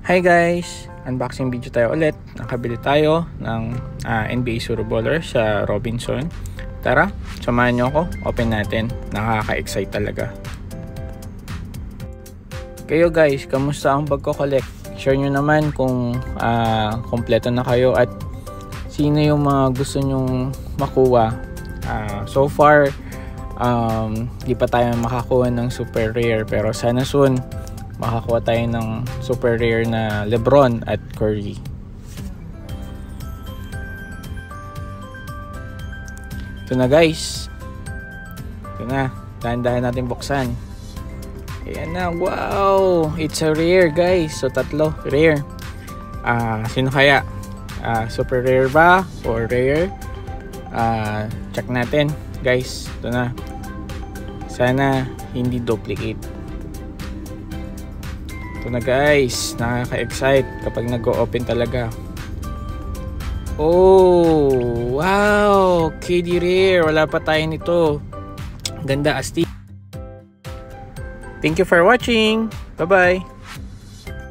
Hi guys! Unboxing video tayo ulit. Nakabili tayo ng NBA Suro Baller sa Robinson. Tara, samahan nyo ako. Open natin. Nakaka-excite talaga. Kayo guys, kamusta ang pagko-collect? Share nyo naman kung kompleto na kayo at sino yung mga gusto nyong makuha. So far, di pa tayo makakuha ng super rare, pero sana soon makakuha tayo ng super rare na Lebron at Curry. Ito na guys. Ito na. Dahan-dahan natin buksan. Ayan na. Wow! It's a rare guys. So tatlo. Rare. Sino kaya? Super rare ba? Or rare? Check natin guys. Ito na. Sana hindi duplicate. Ito na guys, nakaka-excite kapag nag-o-open talaga. Oh, wow! KD Rare, wala pa tayo nito. Ganda asti. Thank you for watching. Bye-bye.